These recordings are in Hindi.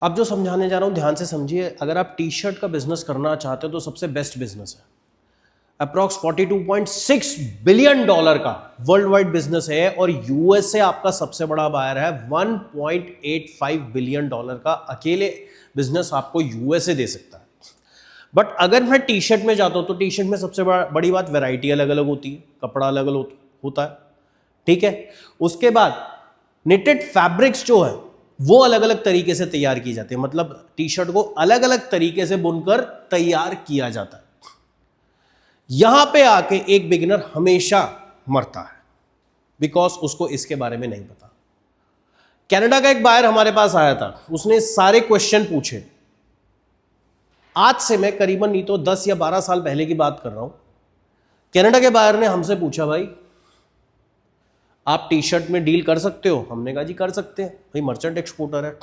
अब जो समझाने जा रहा हूं ध्यान से समझिए। अगर आप टी शर्ट का बिजनेस करना चाहते हो तो सबसे बेस्ट बिजनेस है। अप्रॉक्स 42.6 बिलियन डॉलर का वर्ल्ड वाइड बिजनेस है और यूएसए आपका सबसे बड़ा बायर है। 1.85 बिलियन डॉलर का अकेले बिजनेस आपको यूएसए दे सकता है। बट अगर मैं टी शर्ट में जाता हूं तो टी शर्ट में सबसे बड़ी बात वैरायटी अलग अलग होती है, कपड़ा अलग अलग होता है, ठीक है। उसके बाद निटेड फैब्रिक्स जो है वो अलग अलग तरीके से तैयार की जाती है, मतलब टी शर्ट को अलग अलग तरीके से बुनकर तैयार किया जाता है। यहां पे आके एक बिगिनर हमेशा मरता है बिकॉज उसको इसके बारे में नहीं पता। कनाडा का एक बायर हमारे पास आया था, उसने सारे क्वेश्चन पूछे। आज से मैं करीबन नहीं तो 10 या 12 साल पहले की बात कर रहा हूं। कनाडा के बायर ने हमसे पूछा, भाई आप टी शर्ट में डील कर सकते हो? हमने कहा जी कर सकते हैं, भाई मर्चेंट एक्सपोर्टर है।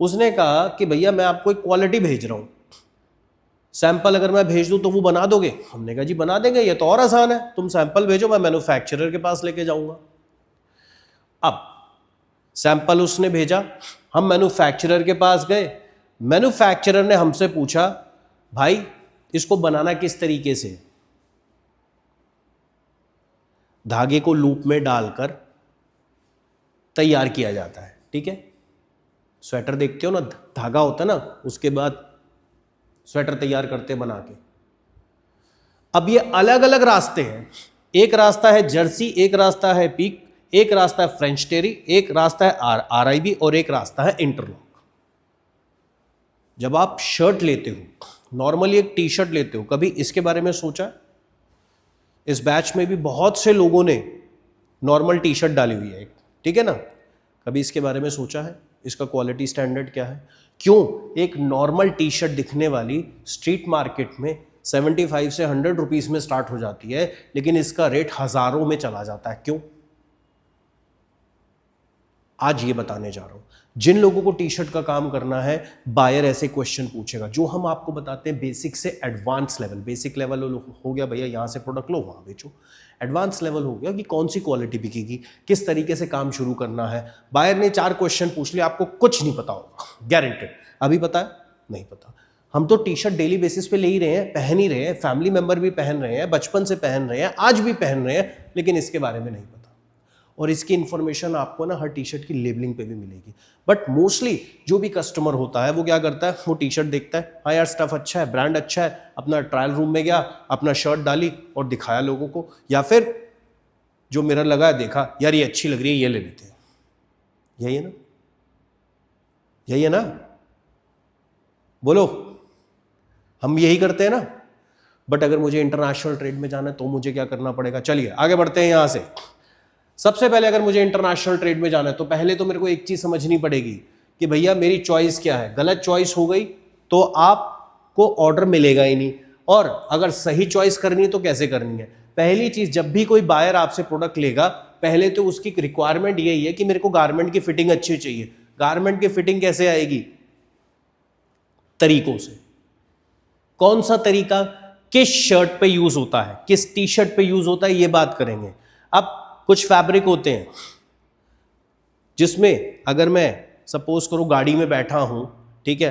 उसने कहा कि भैया मैं आपको एक क्वालिटी भेज रहा हूं, सैंपल अगर मैं भेज दूं तो वो बना दोगे? हमने कहा जी बना देंगे, ये तो और आसान है, तुम सैंपल भेजो, मैं मैन्युफैक्चरर के पास लेके जाऊंगा। अब सैंपल उसने भेजा, हम मैन्युफैक्चरर के पास गए। मैन्युफैक्चरर ने हमसे पूछा, भाई इसको बनाना किस तरीके से? धागे को लूप में डालकर तैयार किया जाता है, ठीक है। स्वेटर देखते हो ना, धागा होता है ना, उसके बाद स्वेटर तैयार करते बना के। अब ये अलग अलग रास्ते हैं, एक रास्ता है जर्सी, एक रास्ता है पीक, एक रास्ता है फ्रेंच टेरी, एक रास्ता है RIB और एक रास्ता है इंटरलॉक। जब आप शर्ट लेते हो, नॉर्मली एक टी शर्ट लेते हो, कभी इसके बारे में सोचा? इस बैच में भी बहुत से लोगों ने नॉर्मल टी शर्ट डाली हुई है, ठीक है ना, कभी इसके बारे में सोचा है इसका क्वालिटी स्टैंडर्ड क्या है? क्यों एक नॉर्मल टी शर्ट दिखने वाली स्ट्रीट मार्केट में 75 से 100 रुपीस में स्टार्ट हो जाती है, लेकिन इसका रेट हजारों में चला जाता है? क्यों? आज ये बताने जा रहा हूं। जिन लोगों को टी शर्ट का काम करना है, बायर ऐसे क्वेश्चन पूछेगा जो हम आपको बताते हैं बेसिक से एडवांस लेवल। बेसिक लेवल हो गया भैया यहां से प्रोडक्ट लो वहां बेचो। एडवांस लेवल हो गया कि कौन सी क्वालिटी बिकेगी, किस तरीके से काम शुरू करना है। बायर ने 4 क्वेश्चन पूछ लिया, आपको कुछ नहीं पता होगा, गारंटेड। अभी पता है? नहीं पता। हम तो टी शर्ट डेली बेसिस पे ले ही रहे हैं, पहन ही रहे हैं, फैमिली मेंबर भी पहन रहे हैं, बचपन से पहन रहे हैं, आज भी पहन रहे हैं, लेकिन इसके बारे में नहीं पता। और इसकी इंफॉर्मेशन आपको ना हर टी शर्ट की लेबलिंग पे भी मिलेगी। बट मोस्टली जो भी कस्टमर होता है वो क्या करता है, वो टी शर्ट देखता है, हाँ यार स्टफ अच्छा है, ब्रांड अच्छा है, अपना ट्रायल रूम में गया, अपना शर्ट डाली और दिखाया लोगों को, या फिर जो मिरर लगा है देखा, यार ये अच्छी लग रही है, ये ले लेते हैं। यही है ना? यही है ना? बोलो, हम यही करते हैं ना? बट अगर मुझे इंटरनेशनल ट्रेड में जाना है तो मुझे क्या करना पड़ेगा? चलिए आगे बढ़ते हैं यहां से। सबसे पहले अगर मुझे इंटरनेशनल ट्रेड में जाना है तो पहले तो मेरे को एक चीज समझनी पड़ेगी कि भैया मेरी चॉइस क्या है। गलत चॉइस हो गई तो आपको ऑर्डर मिलेगा ही नहीं, और अगर सही चॉइस करनी है तो कैसे करनी है? पहली चीज, जब भी कोई बायर आपसे प्रोडक्ट लेगा, पहले तो उसकी रिक्वायरमेंट यही है कि मेरे को गारमेंट की फिटिंग अच्छी चाहिए। गारमेंट की फिटिंग कैसे आएगी? तरीकों से। कौन सा तरीका किस शर्ट पे यूज होता है, किस टी शर्ट पे यूज होता है, ये बात करेंगे। अब कुछ फैब्रिक होते हैं जिसमें अगर मैं सपोज करो गाड़ी में बैठा हूं, ठीक है,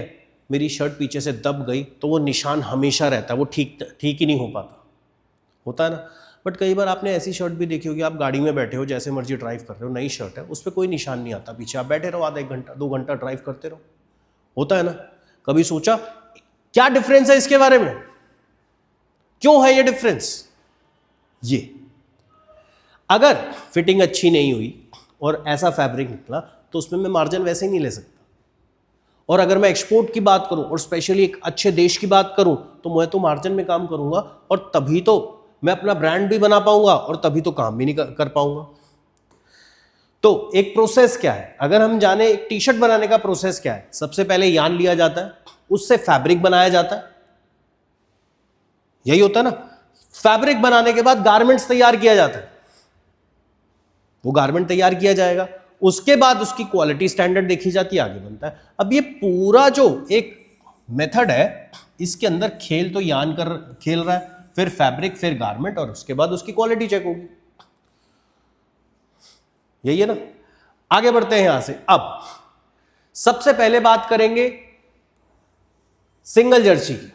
मेरी शर्ट पीछे से दब गई तो वो निशान हमेशा रहता है, वो ठीक ही नहीं हो पाता, होता है ना। बट कई बार आपने ऐसी शर्ट भी देखी होगी, आप गाड़ी में बैठे हो, जैसे मर्जी ड्राइव कर रहे हो, नई शर्ट है, उस पर कोई निशान नहीं आता पीछे, आप बैठे रहो आधा 1 घंटा 2 घंटा ड्राइव करते रहो, होता है ना। कभी सोचा क्या डिफरेंस है इसके बारे में? क्यों है ये डिफरेंस? ये अगर फिटिंग अच्छी नहीं हुई और ऐसा फैब्रिक निकला तो उसमें मैं मार्जिन वैसे ही नहीं ले सकता। और अगर मैं एक्सपोर्ट की बात करूं और स्पेशली एक अच्छे देश की बात करूं तो मैं तो मार्जिन में काम करूंगा, और तभी तो मैं अपना ब्रांड भी बना पाऊंगा और तभी तो काम भी नहीं कर पाऊंगा। तो एक प्रोसेस क्या है, अगर हम जाने एक टी शर्ट बनाने का प्रोसेस क्या है, सबसे पहले यार्न लिया जाता है, उससे फैब्रिक बनाया जाता है, यही होता है ना। फैब्रिक बनाने के बाद गारमेंट्स तैयार किया जाता है, वो गारमेंट तैयार किया जाएगा, उसके बाद उसकी क्वालिटी स्टैंडर्ड देखी जाती है, आगे बनता है। अब ये पूरा जो एक मेथड है, इसके अंदर खेल तो यार्न खेल रहा है, फिर फैब्रिक, फिर गारमेंट, और उसके बाद उसकी क्वालिटी चेक होगी। यही है ना? आगे बढ़ते हैं यहां से। अब सबसे पहले बात करेंगे सिंगल जर्सी की।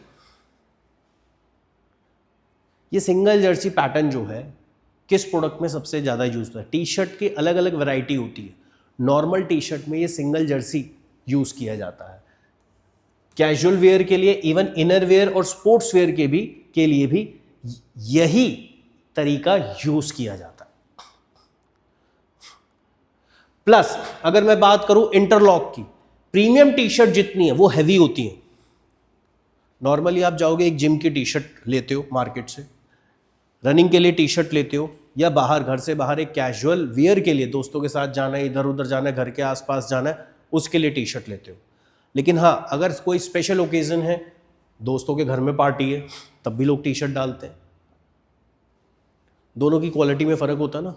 ये सिंगल जर्सी पैटर्न जो है किस प्रोडक्ट में सबसे ज्यादा यूज होता है? टी शर्ट की अलग अलग वैरायटी होती है। नॉर्मल टी शर्ट में ये सिंगल जर्सी यूज किया जाता है। कैजुअल वेयर के लिए, इवन इनर वेयर और स्पोर्ट्स वेयर के लिए भी यही तरीका यूज किया जाता है। प्लस अगर मैं बात करूं इंटरलॉक की, प्रीमियम टी शर्ट जितनी है वो हैवी होती है। नॉर्मली आप जाओगे एक जिम की टी शर्ट लेते हो मार्केट से, रनिंग के लिए टी शर्ट लेते हो, या बाहर घर से बाहर एक कैजुअल वियर के लिए दोस्तों के साथ जाना है, इधर उधर जाना है, घर के आसपास जाना है, उसके लिए टी शर्ट लेते हो। लेकिन हाँ, अगर कोई स्पेशल ओकेजन है, दोस्तों के घर में पार्टी है, तब भी लोग टी शर्ट डालते हैं। दोनों की क्वालिटी में फ़र्क होता है ना।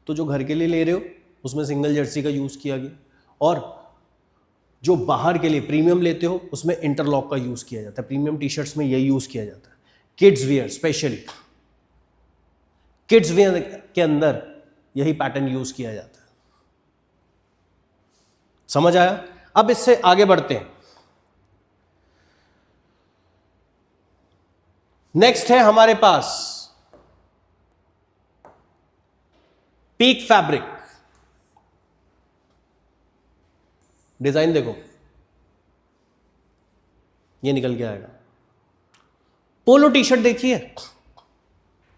तो जो घर के लिए ले रहे हो उसमें सिंगल जर्सी का यूज़ किया गया, और जो बाहर के लिए प्रीमियम लेते हो उसमें इंटरलॉक का यूज़ किया जाता है। प्रीमियम टी शर्ट्स में यही यूज़ किया जाता है। Kids wear, specially kids wear के अंदर यही पैटर्न यूज़ किया जाता है। समझ आया? अब इससे आगे बढ़ते हैं। नेक्स्ट है हमारे पास पीक फैब्रिक। डिजाइन देखो, ये निकल के आएगा। पोलो टी शर्ट देखिए,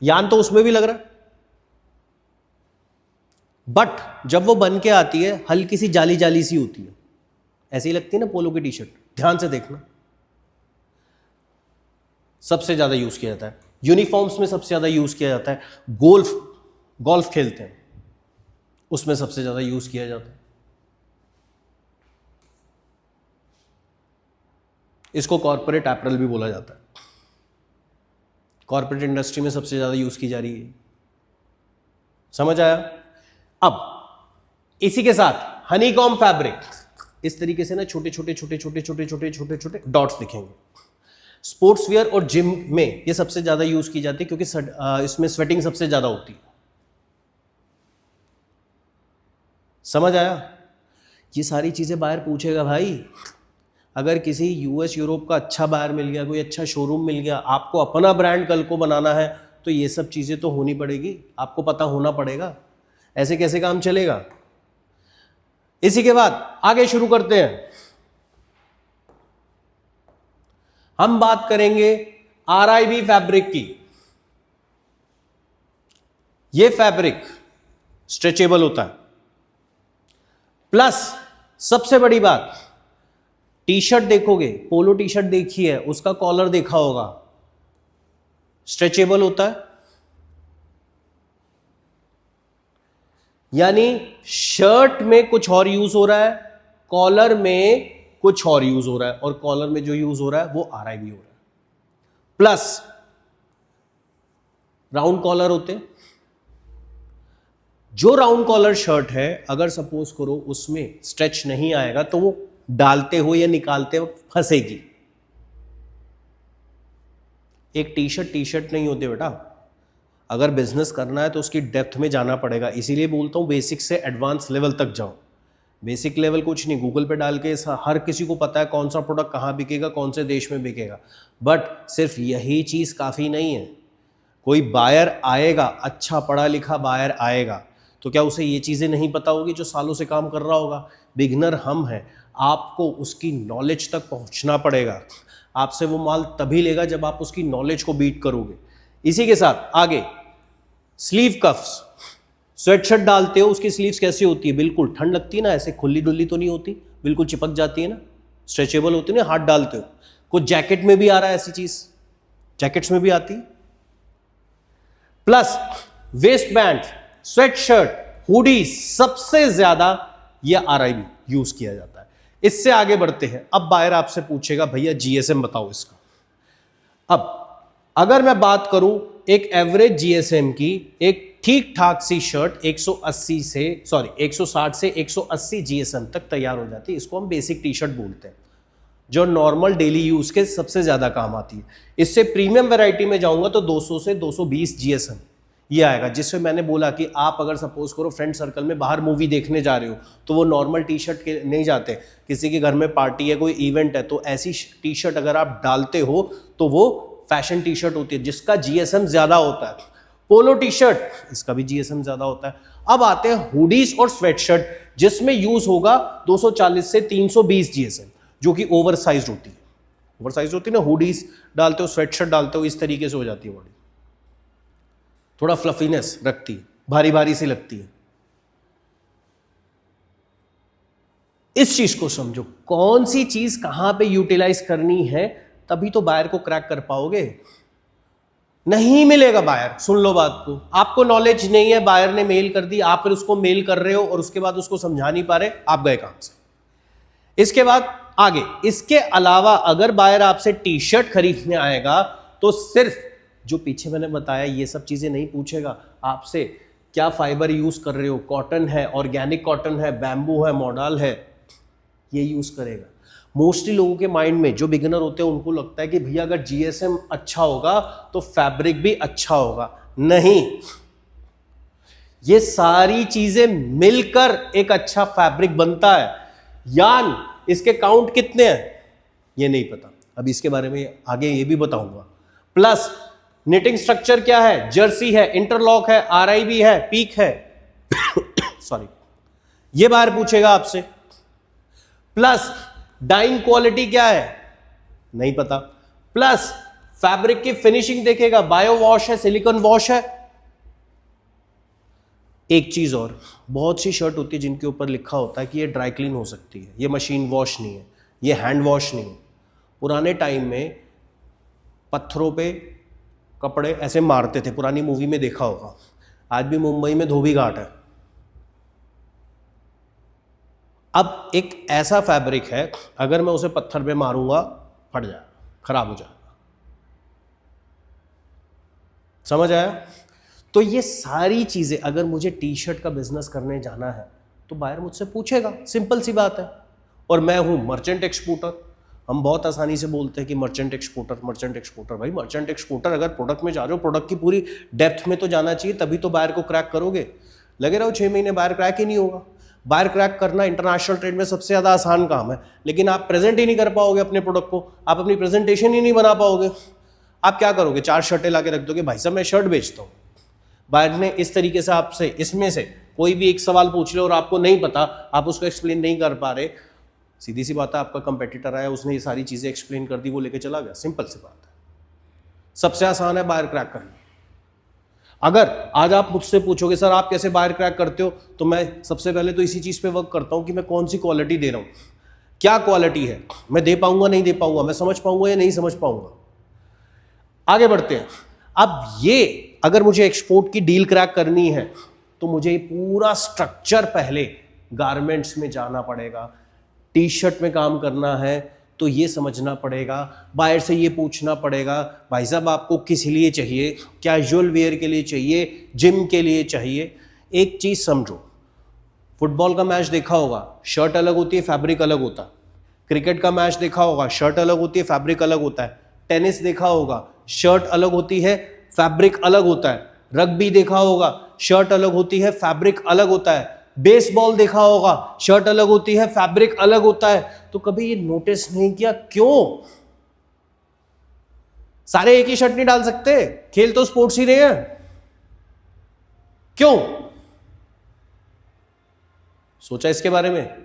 यान तो उसमें भी लग रहा है, बट जब वो बन के आती है हल्की सी जाली जाली सी होती है, ऐसी लगती है ना पोलो की टी शर्ट। ध्यान से देखना, सबसे ज्यादा यूज किया जाता है यूनिफॉर्म्स में, सबसे ज्यादा यूज किया जाता है गोल्फ खेलते हैं उसमें सबसे ज्यादा यूज किया जाता है। इसको कॉर्पोरेट एपरल भी बोला जाता है। कॉर्पोरेट इंडस्ट्री में सबसे ज्यादा यूज की जा रही है। समझ आया? अब इसी के साथ हनीकॉम फैब्रिक, इस तरीके से ना छोटे छोटे छोटे छोटे छोटे छोटे छोटे छोटे डॉट्स दिखेंगे। स्पोर्ट्स वियर और जिम में ये सबसे ज्यादा यूज की जाती है, क्योंकि इसमें स्वेटिंग सबसे ज्यादा होती है। समझ आया? ये सारी चीजें बायर पूछेगा भाई। अगर किसी यूएस यूरोप का अच्छा बायर मिल गया, कोई अच्छा शोरूम मिल गया, आपको अपना ब्रांड कल को बनाना है, तो ये सब चीजें तो होनी पड़ेगी, आपको पता होना पड़ेगा। ऐसे कैसे काम चलेगा? इसी के बाद आगे शुरू करते हैं। हम बात करेंगे आरआईबी फैब्रिक की। ये फैब्रिक स्ट्रेचेबल होता है, प्लस सबसे बड़ी बात, टी शर्ट देखोगे, पोलो टी शर्ट देखी है, उसका कॉलर देखा होगा, स्ट्रेचेबल होता है। यानी शर्ट में कुछ और यूज हो रहा है, कॉलर में कुछ और यूज हो रहा है, और कॉलर में जो यूज हो रहा है वो आरआईबी हो रहा है। प्लस राउंड कॉलर होते हैं। जो राउंड कॉलर शर्ट है, अगर सपोज करो उसमें स्ट्रेच नहीं आएगा, तो वो डालते हुए या निकालते हुए फंसेगी। एक टी शर्ट नहीं होती बेटा। अगर बिजनेस करना है तो उसकी डेप्थ में जाना पड़ेगा। इसीलिए बोलता हूं बेसिक से एडवांस लेवल तक जाओ। बेसिक लेवल कुछ नहीं, गूगल पे डाल के हर किसी को पता है कौन सा प्रोडक्ट कहाँ बिकेगा, कौन से देश में बिकेगा। बट सिर्फ यही चीज़ काफ़ी नहीं है। कोई बायर आएगा, अच्छा पढ़ा लिखा बायर आएगा, तो क्या उसे ये चीज़ें नहीं पता होगी जो सालों से काम कर रहा होगा? बिगनर हम हैं, आपको उसकी नॉलेज तक पहुंचना पड़ेगा। आपसे वो माल तभी लेगा जब आप उसकी नॉलेज को बीट करोगे। इसी के साथ आगे स्लीव कफ्स, स्वेटशर्ट डालते हो, उसकी स्लीव्स कैसी होती है? बिल्कुल ठंड लगती है ना, ऐसे खुली डुल्ली तो नहीं होती, बिल्कुल चिपक जाती है ना, स्ट्रेचेबल होती है ना, हाथ डालते हो। कुछ जैकेट में भी आ रहा है ऐसी चीज, जैकेट्स में भी आती है। Plus waste band, sweat shirt, hoodie, सबसे ज्यादा यह आरआईबी यूज किया जाता है। इससे आगे बढ़ते हैं। अब बायर आपसे पूछेगा भैया जीएसएम बताओ इसका। अब अगर मैं बात करूं एक एवरेज जीएसएम की, एक ठीक ठाक सी शर्ट 160 से 180 जीएसएम तक तैयार हो जाती है। इसको हम बेसिक टी शर्ट बोलते हैं, जो नॉर्मल डेली यूज के सबसे ज्यादा काम आती है। इससे प्रीमियम वैरायटी में जाऊंगा तो 200 से 220 जीएसएम, ये आएगा, जिससे मैंने बोला कि आप अगर सपोज करो फ्रेंड सर्कल में बाहर मूवी देखने जा रहे हो तो वो नॉर्मल टी शर्ट के नहीं जाते, किसी के घर में पार्टी है, कोई इवेंट है, तो ऐसी टी शर्ट अगर आप डालते हो तो वो फैशन टी शर्ट होती है जिसका जीएसएम ज्यादा होता है। पोलो टी शर्ट, इसका भी जीएसएम ज्यादा होता है। अब आते हैं हुडीज और स्वेटशर्ट, जिसमें यूज होगा 240 से 320 जीएसएम, जो कि ओवर साइज होती है। ओवर साइज होती है ना, हुडीज डालते हो, स्वेटशर्ट डालते हो, इस तरीके से हो जाती है बॉडी, थोड़ा फ्लफीनेस रखती है, भारी भारी सी लगती है। इस चीज को समझो, कौन सी चीज कहां पे यूटिलाइज करनी है, तभी तो बायर को क्रैक कर पाओगे। नहीं मिलेगा बायर, सुन लो बात को, आपको नॉलेज नहीं है, बायर ने मेल कर दी, आप फिर उसको मेल कर रहे हो और उसके बाद उसको समझा नहीं पा रहे, आप गए काम से। इसके बाद आगे, इसके अलावा अगर बायर आपसे टी शर्ट खरीदने आएगा तो सिर्फ जो पीछे मैंने बताया ये सब चीजें नहीं पूछेगा आपसे, क्या फाइबर यूज कर रहे हो, कॉटन है, ऑर्गेनिक कॉटन है, बैम्बू है, मॉडल है, ये यूज करेगा। मोस्टली लोगों के माइंड में, जो बिगिनर होते हैं उनको लगता है कि भैया अगर जीएसएम अच्छा होगा तो फैब्रिक भी अच्छा होगा। नहीं, ये सारी चीजें मिलकर एक अच्छा फैब्रिक बनता है। यान इसके काउंट कितने हैं ये नहीं पता, अब इसके बारे में आगे ये भी बताऊंगा। प्लस निटिंग स्ट्रक्चर क्या है, जर्सी है, इंटरलॉक है, आरआईबी है, पीक है सॉरी, ये बाहर पूछेगा आपसे। प्लस डाइंग क्वालिटी क्या है, नहीं पता। प्लस फैब्रिक की फिनिशिंग देखेगा, बायो वॉश है, सिलिकॉन वॉश है। एक चीज और, बहुत सी शर्ट होती है जिनके ऊपर लिखा होता है कि ये ड्राई क्लीन हो सकती है, ये मशीन वॉश नहीं है, ये हैंड वॉश नहीं है। पुराने टाइम में पत्थरों पे कपड़े ऐसे मारते थे, पुरानी मूवी में देखा होगा। आज भी मुंबई में धोबी घाट है। अब एक ऐसा फैब्रिक है, अगर मैं उसे पत्थर पे मारूंगा फट जाएगा, खराब हो जाएगा। समझ आया? तो ये सारी चीजें, अगर मुझे टी शर्ट का बिजनेस करने जाना है तो बायर मुझसे पूछेगा, सिंपल सी बात है। और मैं हूं मर्चेंट एक्सपोर्टर। हम बहुत आसानी से बोलते हैं कि मर्चेंट एक्सपोर्टर, मर्चेंट एक्सपोर्टर। भाई मर्चेंट एक्सपोर्टर, अगर प्रोडक्ट में जा रहे हो, प्रोडक्ट की पूरी डेप्थ में तो जाना चाहिए, तभी तो बायर को क्रैक करोगे। लगे रहो 6 महीने, बायर क्रैक ही नहीं होगा। बायर क्रैक करना इंटरनेशनल ट्रेड में सबसे ज़्यादा आसान काम है, लेकिन आप प्रेजेंट ही नहीं कर पाओगे अपने प्रोडक्ट को, आप अपनी प्रेजेंटेशन ही नहीं बना पाओगे। आप क्या करोगे, 4 शर्टें ला के रख दोगे, भाई साहब मैं शर्ट बेचता हूँ। बायर ने इस तरीके से आपसे इसमें से कोई भी एक सवाल पूछ ले और आपको नहीं पता, आप उसको एक्सप्लेन नहीं कर पा रहे, सीधी सी बात है, आपका कंपेटिटर आया, उसने ये सारी चीज़ें एक्सप्लेन कर दी, वो लेके चला गया। सिंपल सी बात है, सबसे आसान है बायर क्रैक करना। अगर आज आप मुझसे पूछोगे सर आप कैसे बायर क्रैक करते हो, तो मैं सबसे पहले तो इसी चीज़ पे वर्क करता हूँ कि मैं कौन सी क्वालिटी दे रहा हूँ, क्या क्वालिटी है, मैं दे पाऊंगा नहीं दे पाऊंगा, मैं समझ पाऊंगा या नहीं समझ पाऊंगा। आगे बढ़ते हैं। अब ये अगर मुझे एक्सपोर्ट की डील क्रैक करनी है तो मुझे पूरा स्ट्रक्चर, पहले गारमेंट्स में जाना पड़ेगा। टी शर्ट में काम करना है तो ये समझना पड़ेगा, बायर से ये पूछना पड़ेगा, भाई साहब आपको किस लिए चाहिए, कैजुअल वेयर के लिए चाहिए, जिम के लिए चाहिए। एक चीज़ समझो, फुटबॉल का मैच देखा होगा, शर्ट अलग होती है, फैब्रिक अलग होता है। क्रिकेट का मैच देखा होगा, शर्ट अलग होती है, फैब्रिक अलग होता है। टेनिस देखा होगा, शर्ट अलग होती है, फैब्रिक अलग होता है। रग्बी देखा होगा, शर्ट अलग होती है, फैब्रिक अलग होता है। बेसबॉल देखा होगा, शर्ट अलग होती है, फैब्रिक अलग होता है। तो कभी ये नोटिस नहीं किया, क्यों सारे एक ही शर्ट नहीं डाल सकते, खेल तो स्पोर्ट्स ही रहे हैं, क्यों सोचा इसके बारे में?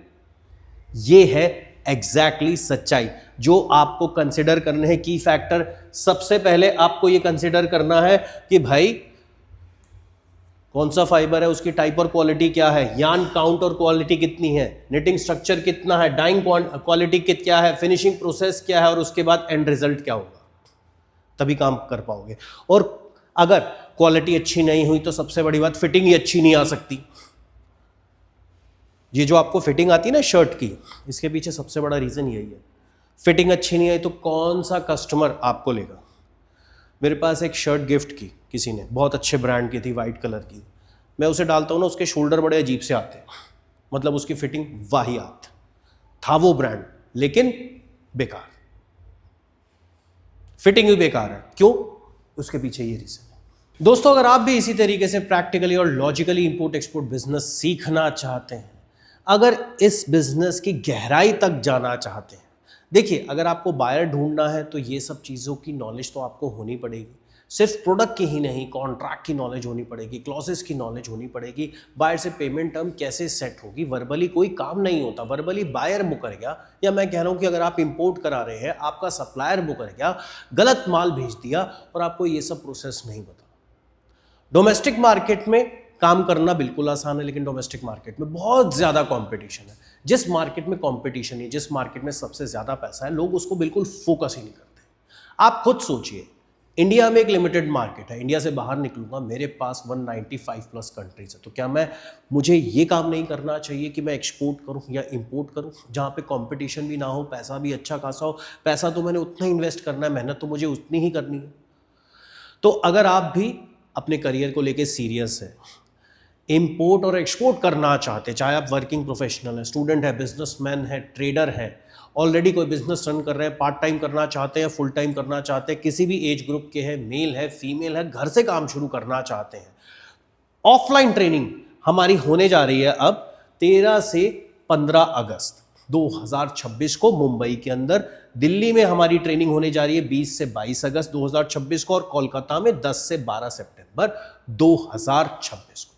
ये है एग्जैक्टली सच्चाई जो आपको कंसिडर करने हैं की फैक्टर। सबसे पहले आपको ये कंसिडर करना है कि भाई कौन सा फाइबर है, उसकी टाइप और क्वालिटी क्या है, यार्न काउंट और क्वालिटी कितनी है, निटिंग स्ट्रक्चर कितना है, डाइंग क्वालिटी क्या है, फिनिशिंग प्रोसेस क्या है, और उसके बाद एंड रिजल्ट क्या होगा, तभी काम कर पाओगे। और अगर क्वालिटी अच्छी नहीं हुई तो सबसे बड़ी बात, फिटिंग ही अच्छी नहीं आ सकती। ये जो आपको फिटिंग आती है ना शर्ट की, इसके पीछे सबसे बड़ा रीजन यही है। फिटिंग अच्छी नहीं आई तो कौन सा कस्टमर आपको लेगा। मेरे पास एक शर्ट गिफ्ट की किसी ने, बहुत अच्छे ब्रांड की थी, वाइट कलर की। मैं उसे डालता हूँ ना, उसके शोल्डर बड़े अजीब से आते हैं, मतलब उसकी फिटिंग वाहियात था। वो ब्रांड लेकिन बेकार, फिटिंग भी बेकार है। क्यों? उसके पीछे ये रीजन है। दोस्तों, अगर आप भी इसी तरीके से प्रैक्टिकली और लॉजिकली इंपोर्ट एक्सपोर्ट बिजनेस सीखना चाहते हैं, अगर इस बिजनेस की गहराई तक जाना चाहते हैं, देखिए, अगर आपको बायर ढूंढना है तो ये सब चीज़ों की नॉलेज तो आपको होनी पड़ेगी। सिर्फ प्रोडक्ट की ही नहीं, कॉन्ट्रैक्ट की नॉलेज होनी पड़ेगी, क्लॉजेस की नॉलेज होनी पड़ेगी, बायर से पेमेंट टर्म कैसे सेट होगी। वर्बली कोई काम नहीं होता, वर्बली बायर मुकर गया, या मैं कह रहा हूँ कि अगर आप इंपोर्ट करा रहे हैं, आपका सप्लायर मुकर गया, गलत माल भेज दिया और आपको ये सब प्रोसेस नहीं पता। डोमेस्टिक मार्केट में काम करना बिल्कुल आसान है, लेकिन डोमेस्टिक मार्केट में बहुत ज़्यादा कंपटीशन है। जिस मार्केट में कंपटीशन है, जिस मार्केट में सबसे ज़्यादा पैसा है, लोग उसको बिल्कुल फोकस ही नहीं करते। आप खुद सोचिए, इंडिया में एक लिमिटेड मार्केट है, इंडिया से बाहर निकलूंगा, मेरे पास 195 प्लस कंट्रीज है, तो क्या मुझे ये काम नहीं करना चाहिए कि मैं एक्सपोर्ट करूं या इंपोर्ट करूं, जहां पे कंपटीशन भी ना हो, पैसा भी अच्छा खासा हो। पैसा तो मैंने उतना इन्वेस्ट करना है, मेहनत तो मुझे उतनी ही करनी है। तो अगर आप भी अपने करियर को लेके सीरियस है, इंपोर्ट और एक्सपोर्ट करना चाहते, चाहे आप वर्किंग प्रोफेशनल है, स्टूडेंट है, बिजनेसमैन है, ट्रेडर है, ऑलरेडी कोई बिजनेस रन कर रहे हैं, पार्ट टाइम करना चाहते हैं, फुल टाइम करना चाहते हैं, किसी भी एज ग्रुप के हैं, मेल है, फीमेल है, घर से काम शुरू करना चाहते हैं, ऑफलाइन ट्रेनिंग हमारी होने जा रही है अब 13 से 15 अगस्त 2026 को मुंबई के अंदर। दिल्ली में हमारी ट्रेनिंग होने जा रही है 20 से 22 अगस्त 2026 को, और कोलकाता में 10 से 12 सितंबर 2026 को।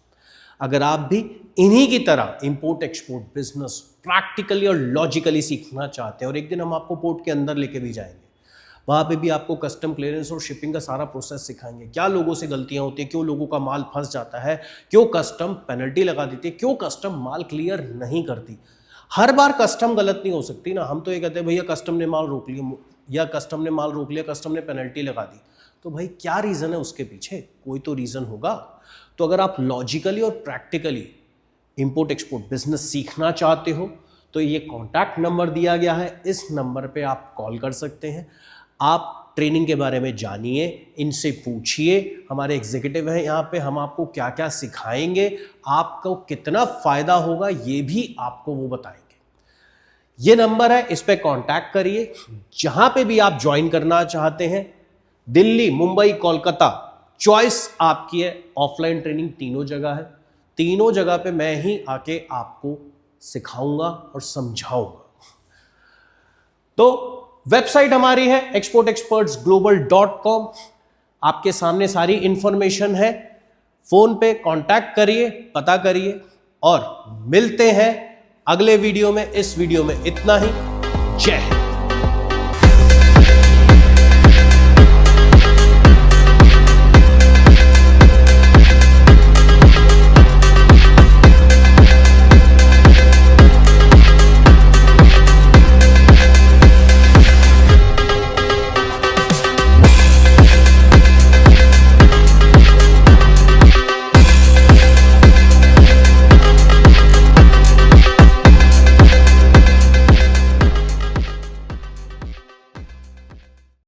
अगर आप भी इन्हीं की तरह इंपोर्ट एक्सपोर्ट बिजनेस प्रैक्टिकली और लॉजिकली सीखना चाहते हैं, और एक दिन हम आपको पोर्ट के अंदर लेके भी जाएंगे, वहाँ पे भी आपको कस्टम क्लियरेंस और शिपिंग का सारा प्रोसेस सिखाएंगे, क्या लोगों से गलतियाँ होती हैं, क्यों लोगों का माल फंस जाता है, क्यों कस्टम पेनल्टी लगा देती है, क्यों कस्टम माल क्लियर नहीं करती। हर बार कस्टम गलत नहीं हो सकती ना। हम तो ये कहते हैं भैया कस्टम ने माल रोक लिया, या कस्टम ने माल रोक लिया, कस्टम ने पेनल्टी लगा दी, तो भाई क्या रीज़न है उसके पीछे? कोई तो रीज़न होगा। तो अगर आप लॉजिकली और प्रैक्टिकली इंपोर्ट एक्सपोर्ट बिजनेस सीखना चाहते हो तो ये कॉन्टैक्ट नंबर दिया गया है, इस नंबर पे आप कॉल कर सकते हैं। आप ट्रेनिंग के बारे में जानिए, इनसे पूछिए, हमारे एग्जीक्यूटिव हैं यहाँ पे, हम आपको क्या क्या सिखाएंगे, आपको कितना फ़ायदा होगा ये भी आपको वो बताएंगे। ये नंबर है, इस पे कांटेक्ट करिए। जहाँ पे भी आप ज्वाइन करना चाहते हैं, दिल्ली, मुंबई, कोलकाता, चॉइस आपकी है। ऑफलाइन ट्रेनिंग तीनों जगह है, तीनों जगह पे मैं ही आके आपको सिखाऊंगा और समझाऊंगा। तो वेबसाइट हमारी है exportexpertsglobal.com। आपके सामने सारी इंफॉर्मेशन है, फोन पे कांटेक्ट करिए, पता करिए, और मिलते हैं अगले वीडियो में। इस वीडियो में इतना ही। जय हिंद।